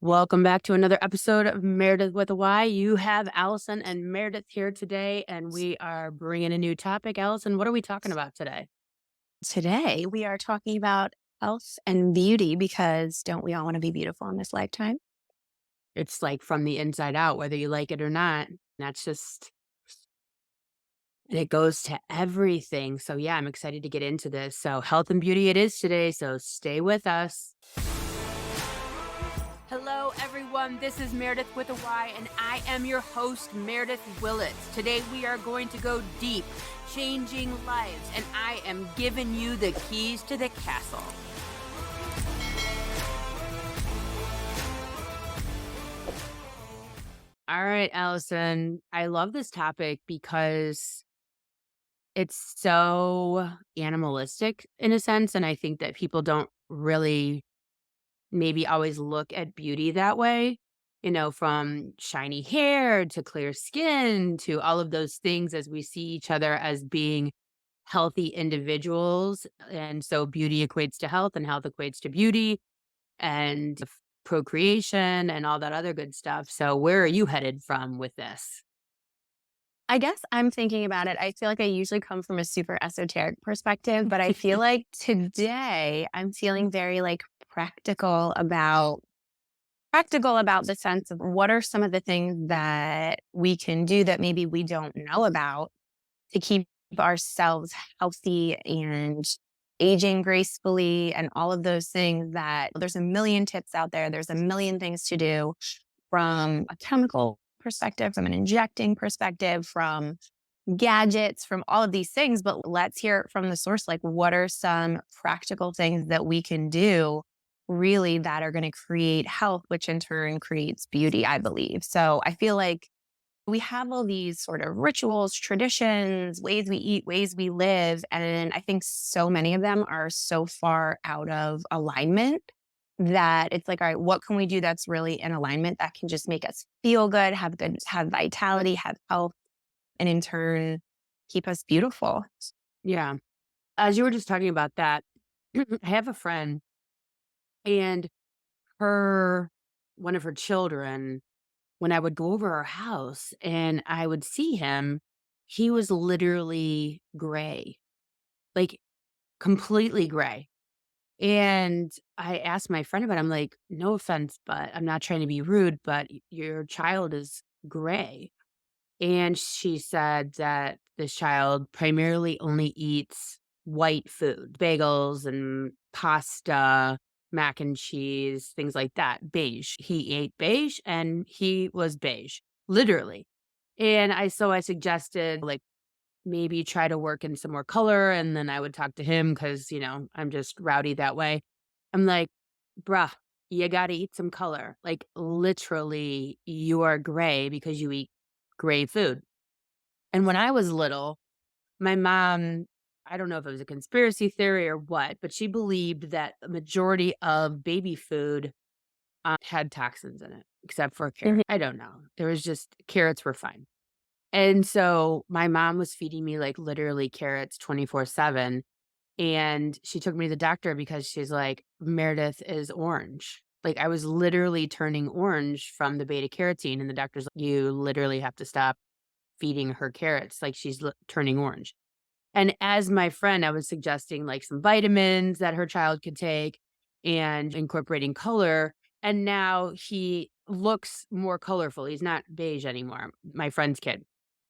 Welcome back to another episode of Meredith with a Y. You have Allison and Meredith here today, and we are bringing a new topic. Allison, what are we talking about today? Today, we are talking about health and beauty because don't we all want to be beautiful in this lifetime? It's like from the inside out, whether you like it or not. That's just, it goes to everything. So, yeah, I'm excited to get into this. So, health and beauty it is today. So, stay with us. Hello, everyone. This is Meredith with a Y, and I am your host, Meredith Willett. Today, we are going to go deep, changing lives, and I am giving you the keys to the castle. All right, Allison. I love this topic because it's so animalistic in a sense, and I think that people don't really maybe always look at beauty that way, from shiny hair to clear skin to all of those things as we see each other as being healthy individuals. And so beauty equates to health and health equates to beauty and procreation and all that other good stuff. So where are you headed from with this? I guess I'm thinking about it. I feel like I usually come from a super esoteric perspective, but I feel like today I'm feeling very practical about the sense of what are some of the things that we can do that maybe we don't know about to keep ourselves healthy and aging gracefully and all of those things that there's a million tips out there. There's a million things to do from a chemical perspective, from an injecting perspective, from gadgets, from all of these things. But let's hear it from the source. Like, what are some practical things that we can do really that are going to create health, which in turn creates beauty, I believe. So I feel like we have all these sort of rituals, traditions, ways we eat, ways we live. And I think so many of them are so far out of alignment that it's like, all right, what can we do that's really in alignment that can just make us feel good, have vitality, have health, and in turn keep us beautiful. Yeah. As you were just talking about that, I have a friend and her, one of her children, when I would go over her house and I would see him, he was literally gray, like completely gray. And I asked my friend about it. I'm like, no offense, but I'm not trying to be rude, but your child is gray. And she said that this child primarily only eats white food, bagels and pasta, mac and cheese, things like that, beige. He ate beige and he was beige, literally. And I suggested like maybe try to work in some more color and then I would talk to him because, I'm just rowdy that way. I'm like, bruh, you gotta eat some color. Like literally you are gray because you eat gray food. And when I was little, my mom, I don't know if it was a conspiracy theory or what, but she believed that the majority of baby food had toxins in it, except for Mhm. carrot. I don't know. There was just carrots were fine. And so my mom was feeding me like literally carrots 24/7. And she took me to the doctor because she's like, Meredith is orange. Like I was literally turning orange from the beta carotene. And the doctor's like, you literally have to stop feeding her carrots. Like she's turning orange. And as my friend, I was suggesting like some vitamins that her child could take and incorporating color. And now he looks more colorful. He's not beige anymore, my friend's kid.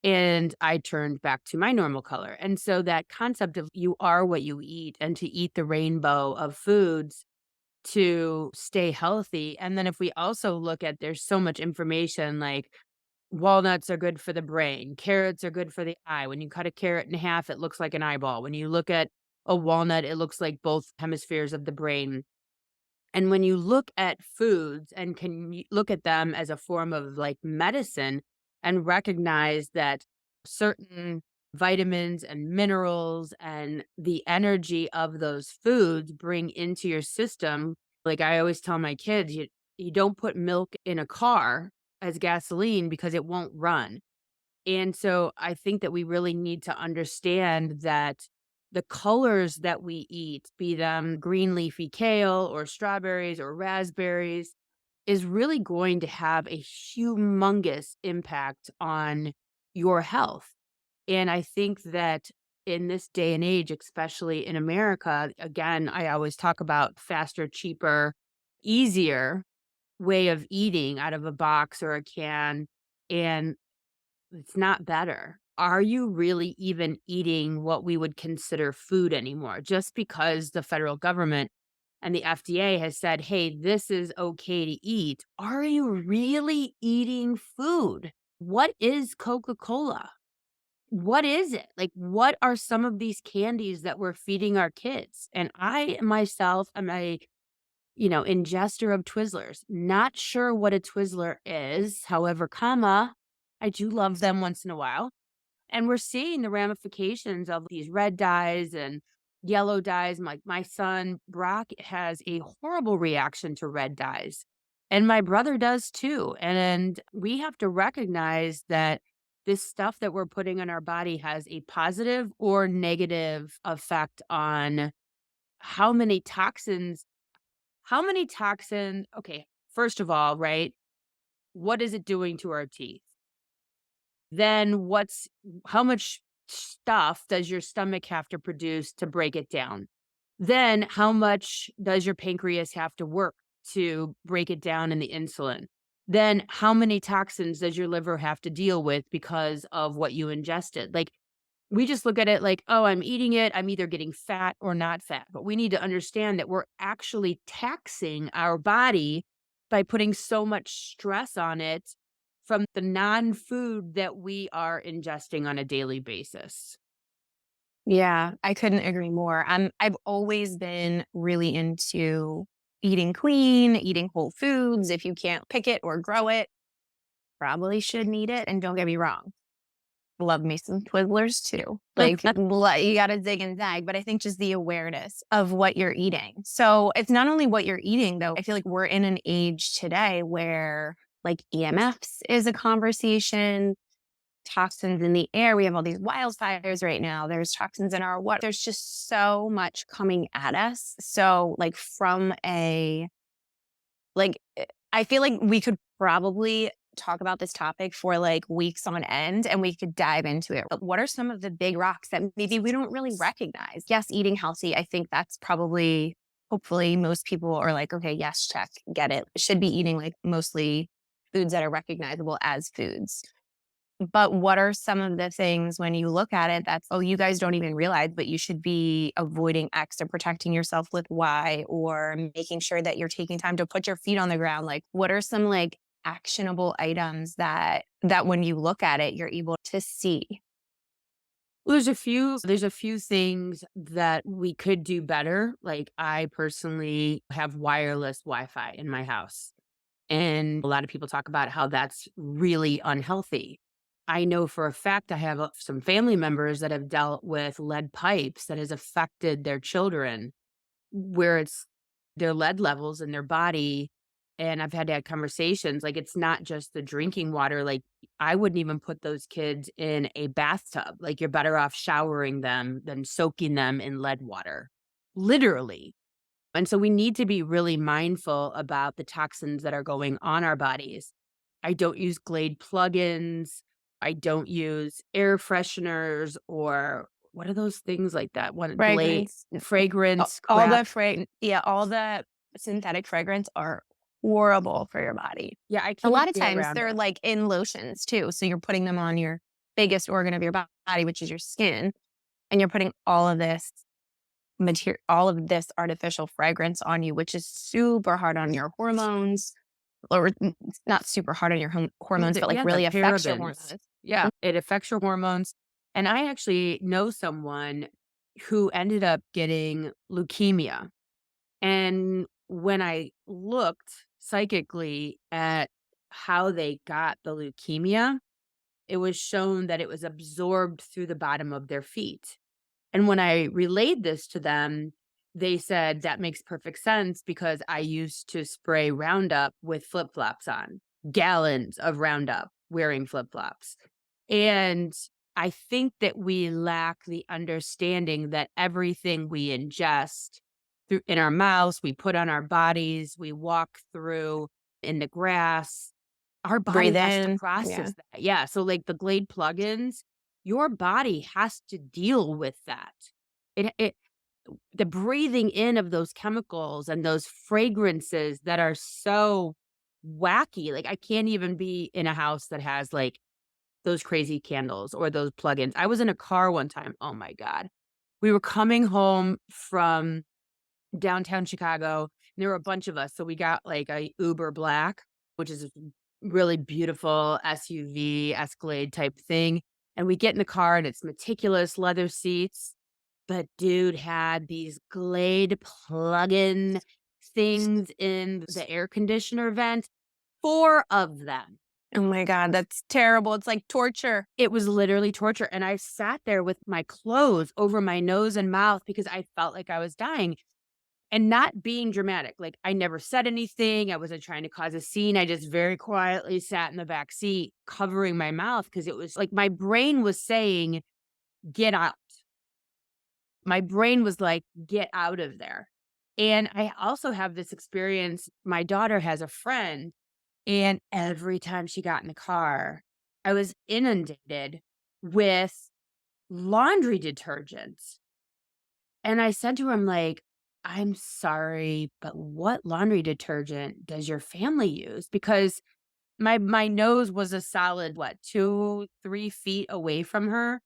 And I turned back to my normal color. And so that concept of you are what you eat and to eat the rainbow of foods to stay healthy. And then if we also look at there's so much information like walnuts are good for the brain. Carrots are good for the eye. When you cut a carrot in half, it looks like an eyeball. When you look at a walnut, it looks like both hemispheres of the brain. And when you look at foods and look at them as a form of like medicine and recognize that certain vitamins and minerals and the energy of those foods bring into your system. Like I always tell my kids, you don't put milk in a car as gasoline because it won't run. And so I think that we really need to understand that the colors that we eat, be them green leafy kale or strawberries or raspberries, is really going to have a humongous impact on your health. And I think that in this day and age, especially in America, again, I always talk about faster, cheaper, easier way of eating out of a box or a can, and it's not better. Are you really even eating what we would consider food anymore? Just because the federal government and the FDA has said, hey, this is okay to eat. Are you really eating food? What is Coca Cola? What is it? Like, what are some of these candies that we're feeding our kids? And I myself am a ingester of Twizzlers. Not sure what a Twizzler is. However, I do love them once in a while. And we're seeing the ramifications of these red dyes and yellow dyes. My son Brock has a horrible reaction to red dyes. And my brother does too. And we have to recognize that this stuff that we're putting in our body has a positive or negative effect on how many toxins okay, first of all, right? What is it doing to our teeth? Then how much stuff does your stomach have to produce to break it down? Then how much does your pancreas have to work to break it down in the insulin? Then how many toxins does your liver have to deal with because of what you ingested? Like, we just look at it like, "Oh, I'm eating it. I'm either getting fat or not fat." But we need to understand that we're actually taxing our body by putting so much stress on it from the non-food that we are ingesting on a daily basis. Yeah, I couldn't agree more. I've always been really into eating clean, eating whole foods. If you can't pick it or grow it, probably shouldn't eat it. And don't get me wrong, love me some Twizzlers too. Like you got to dig and zag, but I think just the awareness of what you're eating. So it's not only what you're eating though. I feel like we're in an age today where like EMFs is a conversation, toxins in the air. We have all these wildfires right now. There's toxins in our water. There's just so much coming at us. So like I feel like we could probably talk about this topic for like weeks on end and we could dive into it. But what are some of the big rocks that maybe we don't really recognize? Yes, eating healthy. I think that's probably, hopefully, most people are like, okay, yes, check, get it. Should be eating like mostly foods that are recognizable as foods. But what are some of the things when you look at it that's, oh, you guys don't even realize, but you should be avoiding X or protecting yourself with Y or making sure that you're taking time to put your feet on the ground? Like, what are some like actionable items that when you look at it, you're able to see? Well, there's a few things that we could do better. Like, I personally have wireless Wi-Fi in my house. And a lot of people talk about how that's really unhealthy. I know for a fact I have some family members that have dealt with lead pipes that has affected their children, where it's their lead levels in their body. And I've had to have conversations like it's not just the drinking water. Like, I wouldn't even put those kids in a bathtub. Like, you're better off showering them than soaking them in lead water, literally. And so we need to be really mindful about the toxins that are going on our bodies. I don't use Glade plugins. I don't use air fresheners or what are those things like that? One Glade Fragrance. fragrance All crap. the all the synthetic fragrance are horrible for your body. Yeah, I A can't lot of get times around they're it. like in lotions too. So you're putting them on your biggest organ of your body, which is your skin, and you're putting all of this artificial fragrance on you, which is super hard on your hormones, or it's not super hard on your hormones, but like Yeah, the really affects your parabens. hormones. Yeah, it affects your hormones. And I actually know someone who ended up getting leukemia. And when I looked psychically at how they got the leukemia, it was shown that it was absorbed through the bottom of their feet. And when I relayed this to them, they said that makes perfect sense because I used to spray Roundup with flip flops on, gallons of Roundup wearing flip flops. And I think that we lack the understanding that everything we ingest through in our mouths, we put on our bodies, we walk through. in the grass. Our body Breathe has to in. Yeah. process that. Yeah, so, like, the Glade plugins, your body has to deal with that. It the breathing in of those chemicals and those fragrances that are so wacky, like, I can't even be in a house that has, like, those crazy candles or those plugins. I was in a car one time, oh my god. We were coming home from downtown Chicago, and there were a bunch of us, so we got, like, a Uber Black, which is a really beautiful SUV, Escalade type thing, and we get in the car, and it's meticulous leather seats, but dude had these Glade plug-in things in the air conditioner vent, 4 of them. Oh my God, that's terrible. It's like torture. It was literally torture, and I sat there with my clothes over my nose and mouth because I felt like I was dying. And not being dramatic, like, I never said anything, I wasn't trying to cause a scene, I just very quietly sat in the back seat covering my mouth because it was like my brain was saying, "Get out." My brain was like, "Get out of there." And I also have this experience, my daughter has a friend, and every time she got in the car, I was inundated with laundry detergent. And I said to him, like, "I'm sorry, but what laundry detergent does your family use?" Because my nose was a solid, what, 2, 3 feet away from her,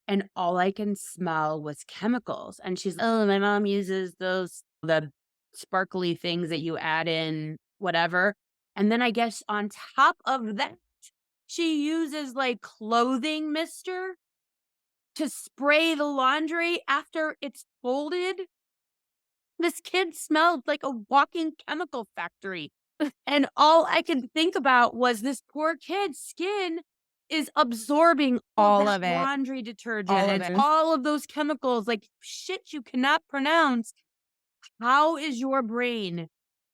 and all I can smell was chemicals, and she's, "Oh, my mom uses the sparkly things that you add in whatever." And then I guess on top of that, she uses, like, clothing mister to spray the laundry after it's folded. This kid smelled like a walking chemical factory, and all I could think about was this poor kid's skin is absorbing all All that of it. laundry detergent All of and it. all of those chemicals, like, shit you cannot pronounce. How is your brain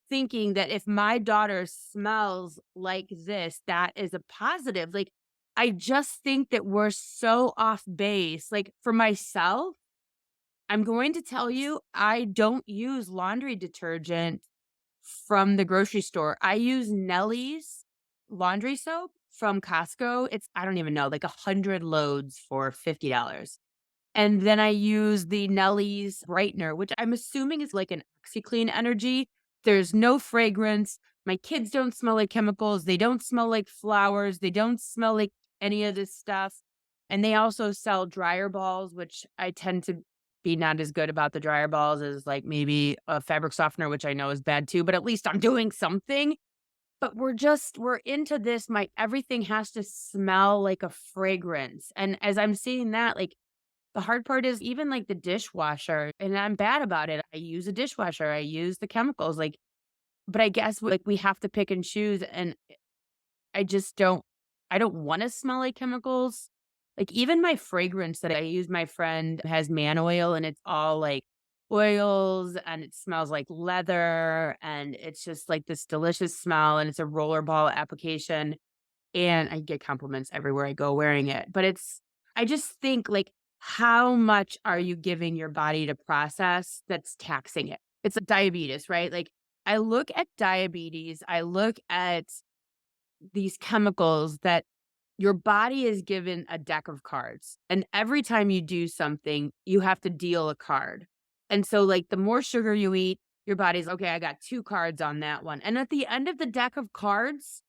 thinking that if my daughter smells like this, that is a positive? Like, I just think that we're so off base. Like, for myself, I'm going to tell you, I don't use laundry detergent from the grocery store. I use Nellie's laundry soap from Costco. It's I don't even know, like 100 loads for $50. And then I use the Nellie's brightener, which I'm assuming is like an OxyClean energy. There's no fragrance. My kids don't smell like chemicals. They don't smell like flowers. They don't smell like any of this stuff. And they also sell dryer balls, which I tend to be not as good about the dryer balls as like maybe a fabric softener, which I know is bad too, but at least I'm doing something. But we're into this. My everything has to smell like a fragrance. And as I'm seeing that, like the hard part is even like the dishwasher, and I'm bad about it. I use a dishwasher, I use the chemicals, like, but I guess like we have to pick and choose. And I just I don't wanna smell like chemicals. Like, even my fragrance that I use, my friend has man oil, and it's all, like, oils, and it smells like leather, and it's just, like, this delicious smell, and it's a rollerball application, and I get compliments everywhere I go wearing it, but I just think, like, how much are you giving your body to process that's taxing it? It's like diabetes, right? Like, I look at diabetes, I look at these chemicals that your body is given a deck of cards, and every time you do something, you have to deal a card. And so, like, the more sugar you eat, your body's, "Okay, I got 2 cards on that one." And at the end of the deck of cards,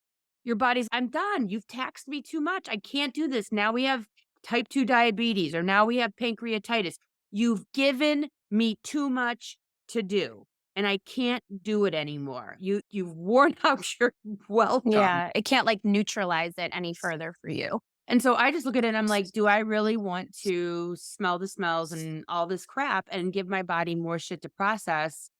your body's, "I'm done. You've taxed me too much. I can't do this. Now we have type 2 diabetes, or now we have pancreatitis. You've given me too much to do, and I can't do it anymore. You've worn out your welcome." Yeah. It can't like neutralize it any further for you. And so I just look at it and I'm like, do I really want to smell the smells and all this crap and give my body more shit to process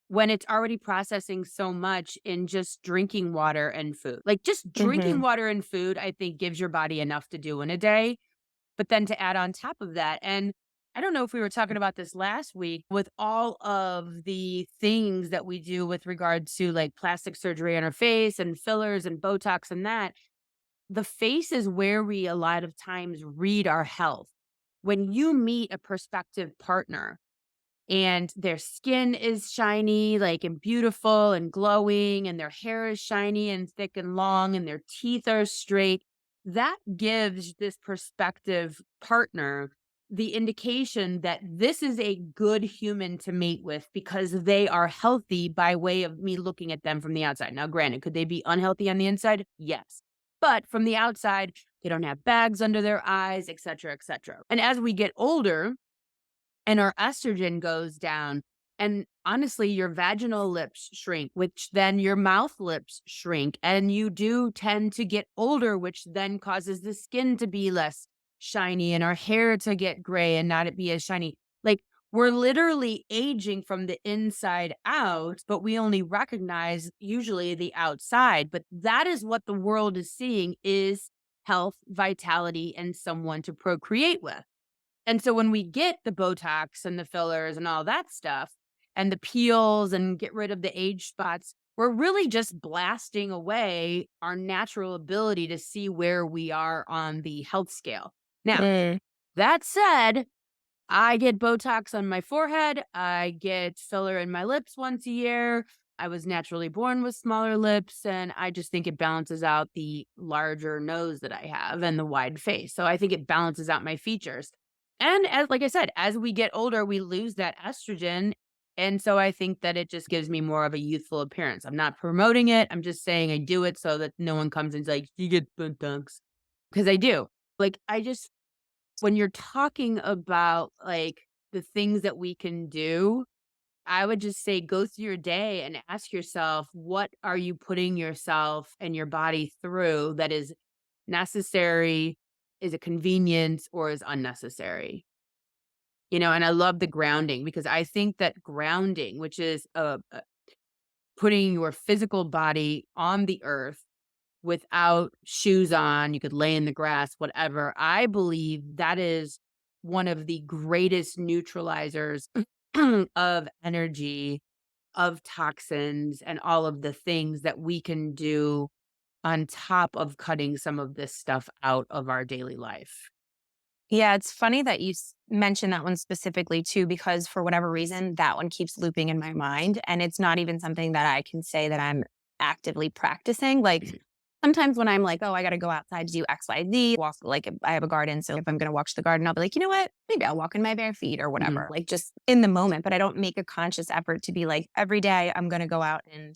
when it's already processing so much in just drinking water and food? Like, just drinking Hmm. water and food, I think gives your body enough to do in a day. But then to add on top of that, and I don't know if we were talking about this last week with all of the things that we do with regard to like plastic surgery on our face and fillers and Botox and that. The face is where we a lot of times read our health. When you meet a prospective partner, and their skin is shiny, like, and beautiful and glowing, and their hair is shiny and thick and long, and their teeth are straight. That gives this prospective partner the indication that this is a good human to mate with because they are healthy by way of me looking at them from the outside. Now, granted, could they be unhealthy on the inside? Yes. But from the outside, they don't have bags under their eyes, et cetera, et cetera. And as we get older, and our estrogen goes down. And honestly, your vaginal lips shrink, which then your mouth lips shrink. And you do tend to get older, which then causes the skin to be less shiny and our hair to get gray and not it be as shiny. Like we're literally aging from the inside out, but we only recognize usually the outside. But that is what the world is seeing is health, vitality, and someone to procreate with. And so when we get the Botox and the fillers and all that stuff and the peels and get rid of the age spots, we're really just blasting away our natural ability to see where we are on the health scale. Now, Mm. that said, I get Botox on my forehead. I get filler in my lips once a year. I was naturally born with smaller lips, and I just think it balances out the larger nose that I have and the wide face. So I think it balances out my features. And as like I said, as we get older, we lose that estrogen. And so I think that it just gives me more of a youthful appearance. I'm not promoting it. I'm just saying I do it so that no one comes and's like, you get Botox. Because I do. Like I just when you're talking about, like, the things that we can do, I would just say go through your day and ask yourself, what are you putting yourself and your body through that is necessary, is a convenience, or is unnecessary? You know, and I love the grounding because I think that grounding, which is, putting your physical body on the earth without shoes on, you could lay in the grass, whatever. I believe that is one of the greatest neutralizers of energy, of toxins, and all of the things that we can do on top of cutting some of this stuff out of our daily life. Yeah, it's funny that you mentioned that one specifically too, because for whatever reason, that one keeps looping in my mind. And it's not even something that I can say that I'm actively practicing. Like Mhm. sometimes when I'm like, oh, I got to go outside to do X, Y, Z, walk, like if I have a garden. So if I'm going to watch the garden, I'll be like, you know what? Maybe I'll walk in my bare feet or Mhm. whatever, like just in the moment. But I don't make a conscious effort to be like, every day I'm going to go out and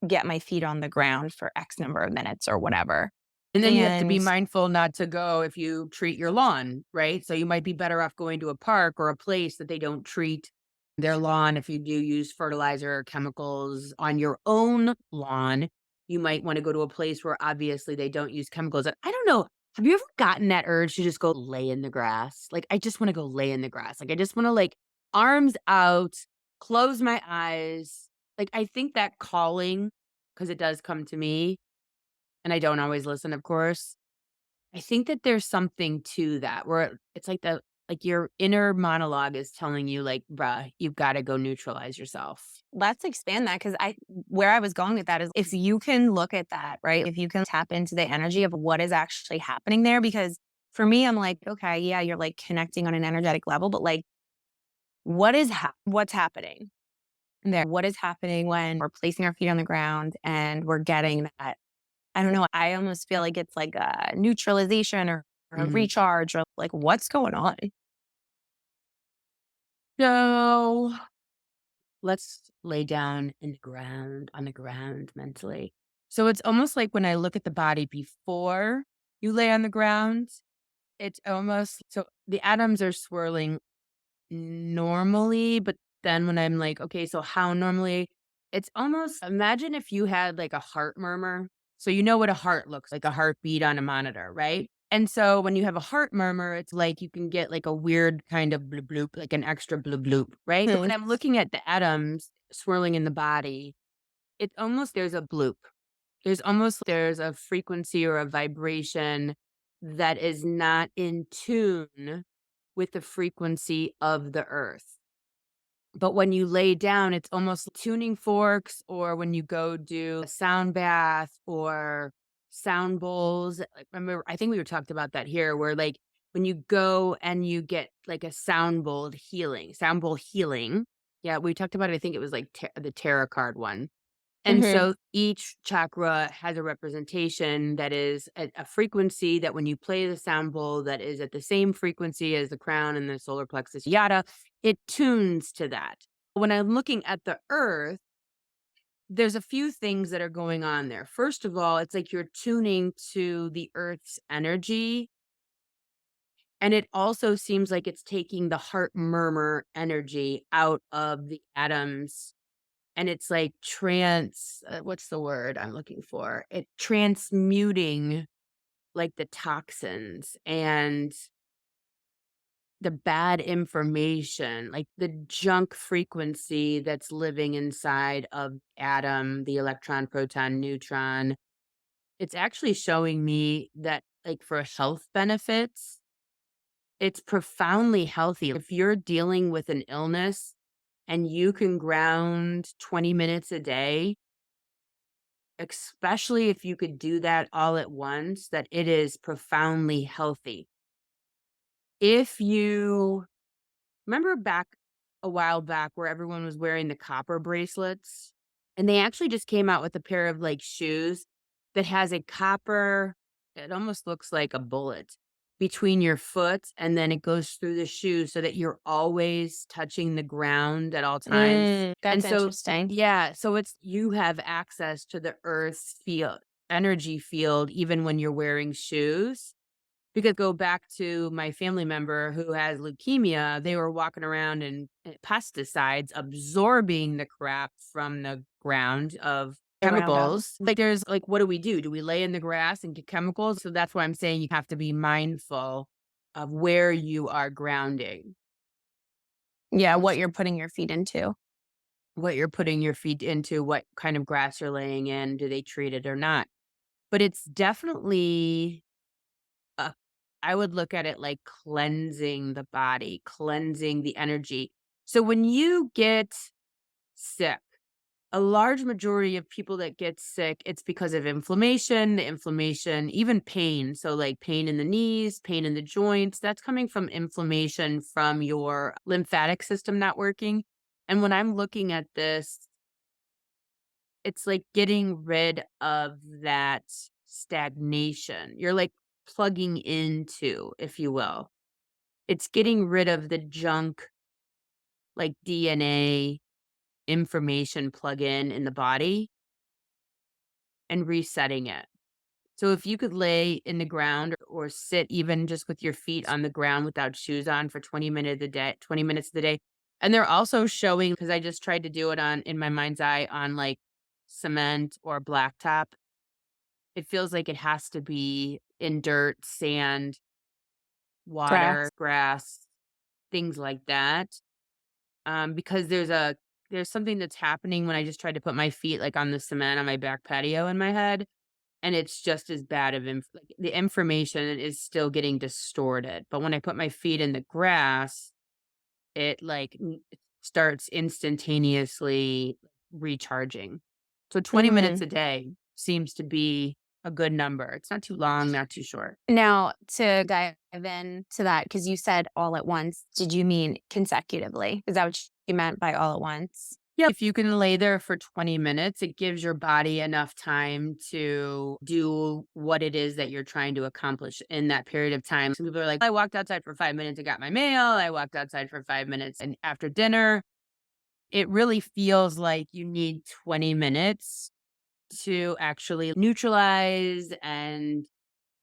get my feet on the ground for X number of minutes or whatever. And then you have to be And mindful not to go if you treat your lawn, right? So you might be better off going to a park or a place that they don't treat their lawn. If you do use fertilizer or chemicals on your own lawn, you might want to go to a place where obviously they don't use chemicals. And I don't know. Have you ever gotten that urge to just go lay in the grass? Like, I just want to go lay in the grass. Like, I just want to, like, arms out, close my eyes. Like, I think that calling, because it does come to me, and I don't always listen, of course. I think that there's something to that where it's like like your inner monologue is telling you like, "Bruh, you've gotta go neutralize yourself." let's expand that because where I was going with that is if you can look at that, right? If you can tap into the energy of what is actually happening there, because for me, I'm like, okay, yeah, you're like connecting on an energetic level, but like, what's happening there? What is happening when we're placing our feet on the ground and we're getting that? I don't know. I almost feel like it's like a neutralization or a Mhm. recharge or like what's going on? So, let's lay down in the ground, on the ground mentally. So it's almost like when I look at the body before you lay on the ground, it's almost so the atoms are swirling normally, but then when I'm like, "Okay, so how normally?" It's almost imagine if you had, like, a heart murmur. So you know what a heart looks like, a heartbeat on a monitor, right? And so when you have a heart murmur, it's like you can get, like, a weird kind of bloop bloop, like an extra bloop bloop, right? So when Hmm. I'm looking at the atoms swirling in the body, it almost there's a bloop. There's a frequency or a vibration that is not in tune with the frequency of the earth. But when you lay down, it's almost tuning forks, or when you go do a sound bath or sound bowls. Like, remember, I think we were talked about that here, where like when you go and you get like a sound bowl healing. Yeah, we talked about it. I think it was like the tarot card one. And Mhm. so each chakra has a representation that is a frequency that when you play the sound bowl that is at the same frequency as the crown and the solar plexus, yada, it tunes to that. When I'm looking at the earth, there's a few things that are going on there. First of all, it's like you're tuning to the earth's energy. And it also seems like it's taking the heart murmur energy out of the atoms. And it's like what's the word I'm looking for? It transmuting like the toxins and the bad information, like the junk frequency that's living inside of atom, the electron, proton, neutron. It's actually showing me that like for health benefits, it's profoundly healthy. If you're dealing with an illness and you can ground 20 minutes a day, especially if you could do that all at once, that it is profoundly healthy. If you remember back a while back where everyone was wearing the copper bracelets, and they actually just came out with a pair of like shoes that has a copper, it almost looks like a bullet between your foot and then it goes through the shoe so that you're always touching the ground at all times. And That's so, interesting. yeah, so it's you have access to the earth's field, energy field, even when you're wearing shoes. Because go back to my family member who has leukemia, they were walking around and pesticides, absorbing the crap from the ground of Around us. chemicals. Like, there's like, what do we do? Do we lay in the grass and get chemicals? So that's why I'm saying you have to be mindful of where you are grounding, Yeah, what you're putting your feet into. what you're putting your feet into, what kind of grass you're laying in. Do they treat it or not? But it's definitely Uh, I would look at it like cleansing the body, cleansing the energy. So when you get sick, a large majority of people that get sick, it's because of inflammation, even pain. So like pain in the knees, pain in the joints, that's coming from inflammation from your lymphatic system not working. And when I'm looking at this, it's like getting rid of that stagnation. You're like plugging into, if you will. It's getting rid of the junk, like DNA information plug in the body and resetting it. So if you could lay in the ground or sit even just with your feet on the ground without shoes on for 20 minutes a day. And they're also showing because I just tried to do it on in my mind's eye on like cement or blacktop. It feels like it has to be in dirt, sand, water, Grass. grass, things like that. Because there's something that's happening when I just tried to put my feet, like, on the cement on my back patio in my head, and it's just as bad of like, the information is still getting distorted, but when I put my feet in the grass, it, like, it starts instantaneously recharging. So 20 minutes Mhm. a day seems to be a good number. It's not too long, not too short. Now, to dive into that, because you said all at once, did you mean consecutively? Is that what you meant by all at once? Yeah, if you can lay there for 20 minutes, it gives your body enough time to do what it is that you're trying to accomplish in that period of time. Some people are like, I walked outside for 5 minutes and got my mail. I walked outside for 5 minutes and after dinner, it really feels like you need 20 minutes to actually neutralize and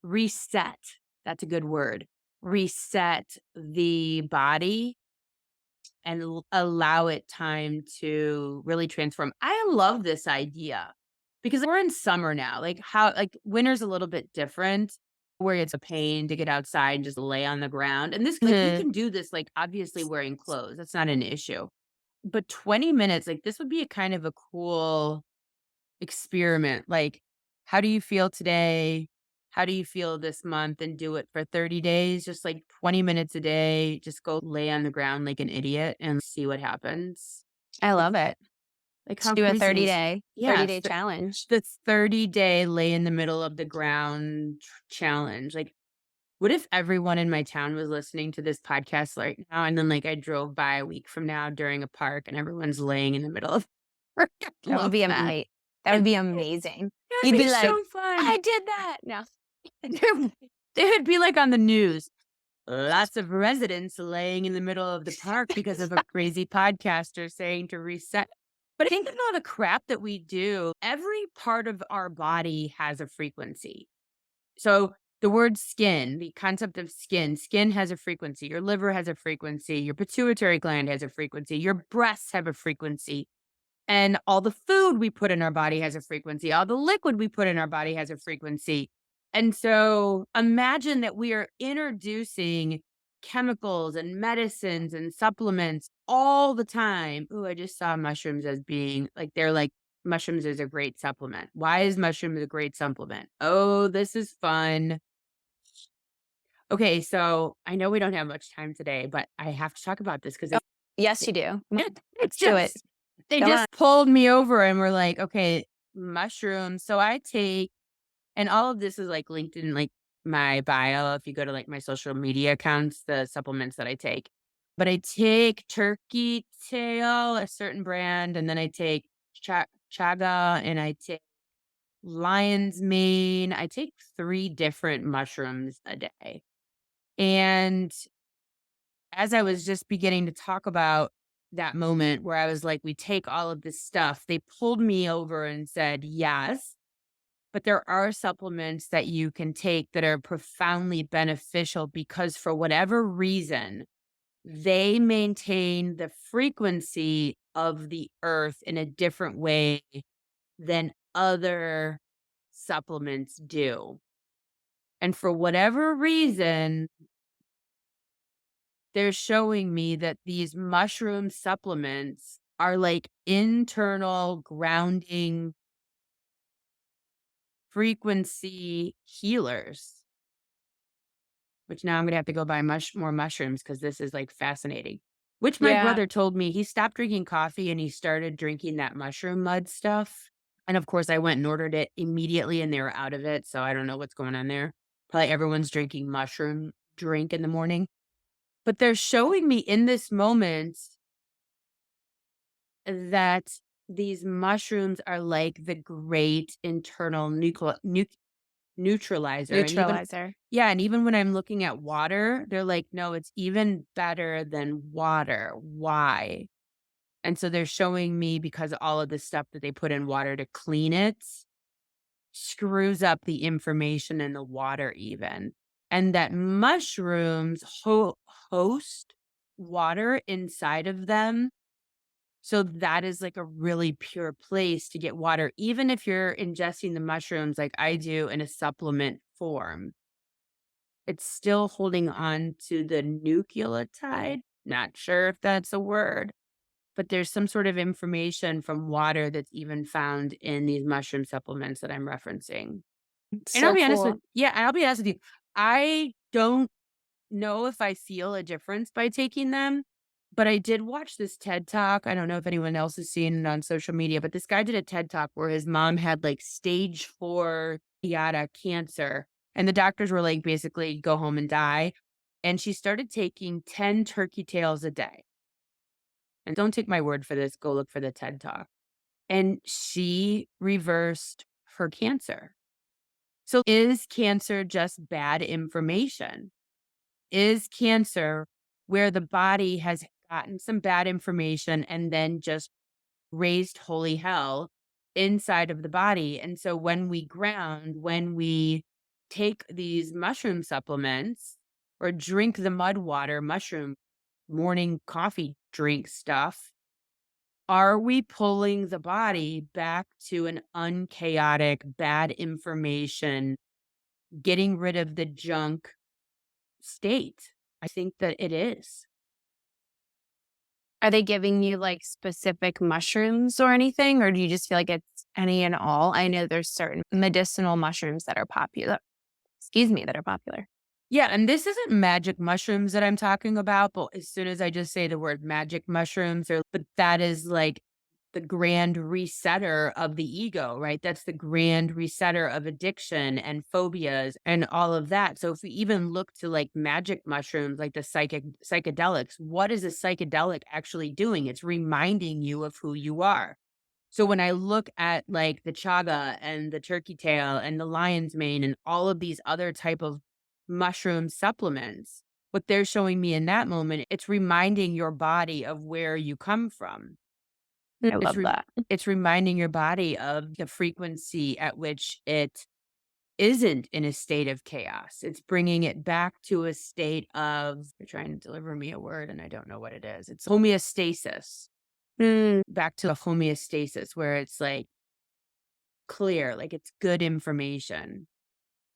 reset. That's a good word. Reset the body and allow it time to really transform. I love this idea because we're in summer now. Like how like winter's a little bit different where it's a pain to get outside and just lay on the ground. And this like you Mhm. can do this like obviously wearing clothes. That's not an issue. But 20 minutes like this would be a kind of a cool experiment. Like how do you feel today? How do you feel this month and do it for 30 days? Just like 20 minutes a day, just go lay on the ground like an idiot and see what happens. I Like love it. like To how do a recently 30-day yeah, 30-day challenge. the 30-day lay in the middle of the ground challenge. Like What if everyone in my town was listening to this podcast right now, and then, like, I drove by a week from now during a park and everyone's laying in the middle of park? I That would love be that. that would be amazing. That'd You'd be be like, so fun. "I did that." No. They would be, like, on the news. Lots of residents laying in the middle of the park because of a crazy podcaster saying to reset. But think of all the crap that we do. Every part of our body has a frequency. So the word skin, the concept of skin has a frequency. Your liver has a frequency. Your pituitary gland has a frequency. Your breasts have a frequency. And all the food we put in our body has a frequency. All the liquid we put in our body has a frequency. And so imagine that we are introducing chemicals and medicines and supplements all the time. Ooh, I just saw mushrooms as being like, they're like, mushrooms is a great supplement. Why is mushrooms a great supplement? Oh, this is fun. Okay, so I know we don't have much time today, but I have to talk about this because Oh, yes, you do. Come on, it let's do it. just they Come on. just pulled me over and were like, "Okay, mushrooms." So I take and all of this is, like, linked in, like, my bio if you go to, like, my social media accounts, the supplements that I take. But I take turkey tail, a certain brand, and then I take chaga, and I take lion's mane. I take 3 different mushrooms a day. And as I was just beginning to talk about that moment where I was like, we take all of this stuff, they pulled me over and said, yes, but there are supplements that you can take that are profoundly beneficial because for whatever reason, they maintain the frequency of the earth in a different way than other supplements do. And for whatever reason, they're showing me that these mushroom supplements are like internal grounding frequency healers, which now I'm gonna have to go buy more mushrooms because this is like fascinating. Which my Yeah. brother told me he stopped drinking coffee and he started drinking that mushroom mud stuff. And of course, I went and ordered it immediately and they were out of it. So I don't know what's going on there. Probably everyone's drinking mushroom drink in the morning. But they're showing me in this moment that these mushrooms are like the great internal neutralizer, and even Neutralizer. yeah, and even when I'm looking at water, they're like, "No, it's even better than water." Why? And so they're showing me because all of the stuff that they put in water to clean it screws up the information in the water even, and that mushrooms host water inside of them. So that is like a really pure place to get water, even if you're ingesting the mushrooms like I do in a supplement form. It's still holding on to the nucleotide. Not sure if that's a word, but there's some sort of information from water that's even found in these mushroom supplements that I'm referencing. And I'll So be honest with cool. yeah, and I'll be honest with you. I don't know if I feel a difference by taking them, but I did watch this TED Talk. I don't know if anyone else has seen it on social media, but this guy did a TED Talk where his mom had like stage 4 yada cancer. And the doctors were like, basically, go home and die. And she started taking 10 turkey tails a day. And don't take my word for this, go look for the TED Talk. And she reversed her cancer. So is cancer just bad information? Is cancer where the body has gotten some bad information and then just raised holy hell inside of the body. And so when we ground, when we take these mushroom supplements or drink the mud water, mushroom morning coffee drink stuff, are we pulling the body back to an unchaotic, bad information, getting rid of the junk state? I think that it is. Are they giving you, like, specific mushrooms or anything, or do you just feel like it's any and all? I know there's certain medicinal mushrooms that are popular that are popular. Yeah, and this isn't magic mushrooms that I'm talking about, but as soon as I just say the word magic mushrooms, or but that is like the grand resetter of the ego, right? That's the grand resetter of addiction and phobias and all of that. So if we even look to like magic mushrooms, like the psychedelics, what is a psychedelic actually doing? It's reminding you of who you are. So when I look at like the chaga and the turkey tail and the lion's mane and all of these other type of mushroom supplements, what they're showing me in that moment, it's reminding your body of where you come from. I It's love re that. it's reminding your body of the frequency at which it isn't in a state of chaos. It's bringing it back to a state of you're trying to deliver me a word and I don't know what it is. It's homeostasis. Mm, Back to a homeostasis where it's like clear, like it's good information.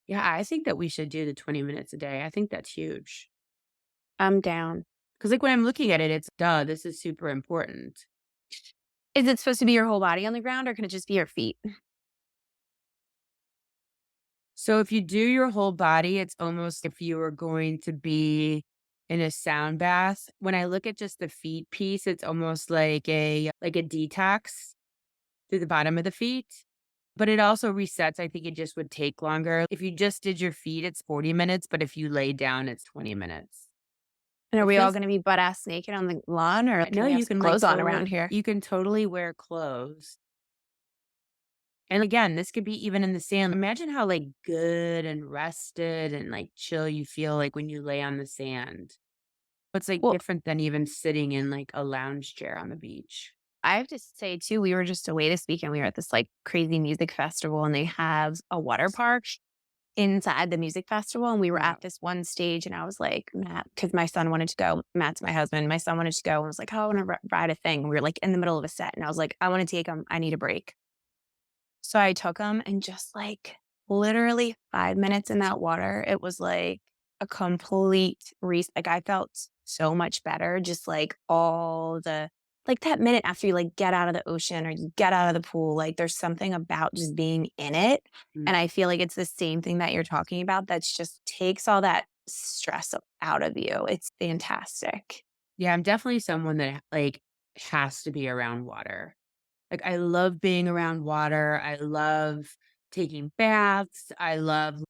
Yeah, I think that we should do the 20 minutes a day. I think that's huge. I'm down. Because like when I'm looking at it, it's duh, this is super important. Is it supposed to be your whole body on the ground or can it just be your feet? So if you do your whole body, it's almost if you were going to be in a sound bath. When I look at just the feet piece, it's almost like a detox through the bottom of the feet. But it also resets. I think it just would take longer. If you just did your feet, it's 40 minutes, but if you lay down, it's 20 minutes. And are It we all feels gonna be butt ass naked on the lawn or can no, we have you some can like clothes on around totally here? you can totally wear clothes. And again, this could be even in the sand. Imagine how like good and rested and like chill you feel like when you lay on the sand. It's like Well, different than even sitting in like a lounge chair on the beach. I have to say too, we were just away this weekend. We were at this like crazy music festival and they have a water park inside the music festival. And we were Wow. at this one stage and I was like, Matt, because my son wanted to go. Matt's my husband. My son wanted to go and was like, oh, I want to ride a thing. We were like in the middle of a set. And I was like, I want to take him. I need a break. So I took him and just like literally 5 minutes in that water, it was like a complete like I felt so much better. Just like all the like that minute after you like get out of the ocean or you get out of the pool, like there's something about just being in it. Mm. And I feel like it's the same thing that you're talking about that's just takes all that stress out of you. It's fantastic. Yeah, I'm definitely someone that like has to be around water. Like, I love being around water. I love taking baths. I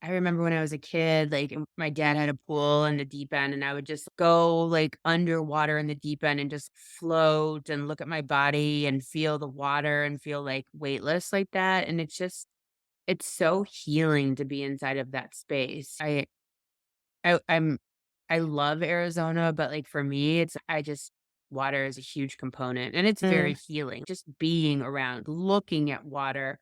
remember when I was a kid, like, my dad had a pool in the deep end, and I would just go, like, underwater in the deep end and just float and look at my body and feel the water and feel, like, weightless like that, and it's so healing to be inside of that space. I'm I love Arizona, but, like, for me, it's I just water is a huge component, and it's very Mm, healing. Just being around, looking at water,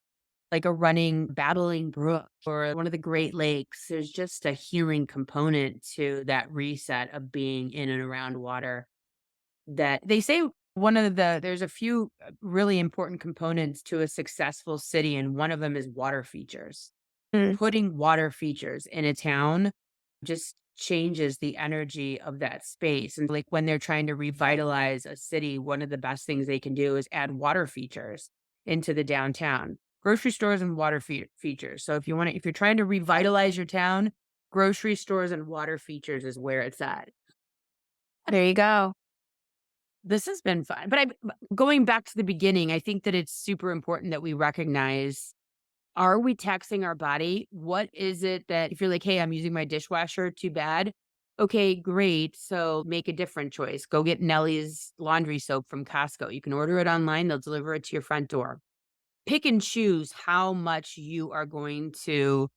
like a running, babbling brook or one of the Great Lakes. There's just a healing component to that reset of being in and around water that they say there's a few, really important components to a successful city, and one of them is water features. mm, Putting water features in a town just changes the energy of that space. And like when they're trying to revitalize a city, one of the best things they can do is add water features into the downtown. Grocery stores and water features. So if you're trying to revitalize your town, grocery stores and water features is where it's at. there you go. This has been fun. Going back to the beginning, I think that it's super important that we recognize, are we taxing our body? What is it that if you're like, "Hey, I'm using my dishwasher, too bad." Okay, great. So make a different choice. Go get Nellie's laundry soap from Costco. You can order it online, they'll deliver it to your front door. Pick and choose how much you are going to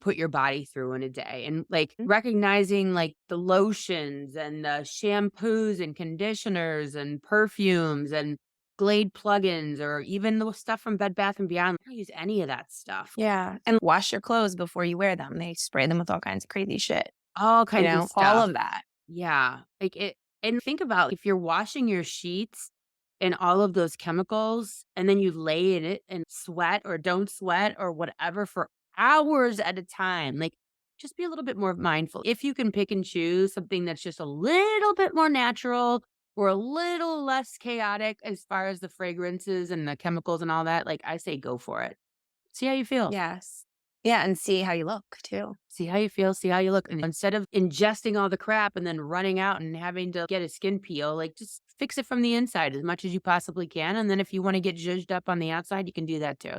put your body through in a day, and, like, Mm, recognizing, like, the lotions and the shampoos and conditioners and perfumes and Glade plugins or even the stuff from Bed Bath& and Beyond. I don't use any of that stuff. yeah, and wash your clothes before you wear them. They spray them with all kinds of crazy shit, All kinds of all stuff. of that. Yeah, like, it and think about if you're washing your sheets and all of those chemicals, and then you lay in it and sweat or don't sweat or whatever for hours at a time, like, just be a little bit more mindful. If you can pick and choose something that's just a little bit more natural or a little less chaotic as far as the fragrances and the chemicals and all that, like, I say go for it. See how you feel. Yes. Yeah, and see how you look too. See how you feel, see how you look, and instead of ingesting all the crap and then running out and having to get a skin peel, like, just fix it from the inside as much as you possibly can, and then if you wanna get zhuzhed up on the outside, you can do that too.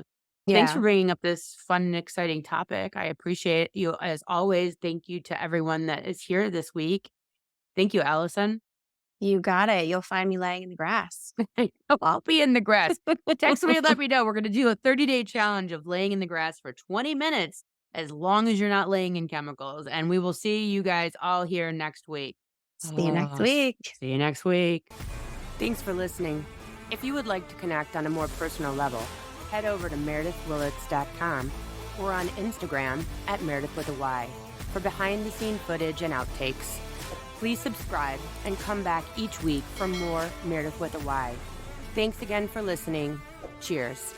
Thanks for Yeah, bringing up this fun and exciting topic. I appreciate you as always. Thank you to everyone that is here this week. Thank you, Allison. you got it. You'll find me laying in the grass. I'll be in the grass. Text me and let me know. We're gonna do a 30-day challenge of laying in the grass for 20 minutes as long as you're not laying in chemicals. And we will see you guys all here next week. See you next week. See you next week. Thanks for listening. If you would like to connect on a more personal level, head over to meredithwillits.com or on Instagram at Meredith with a Y for behind the scene footage and outtakes. Please subscribe and come back each week for more Meredith with a Y. Thanks again for listening. Cheers.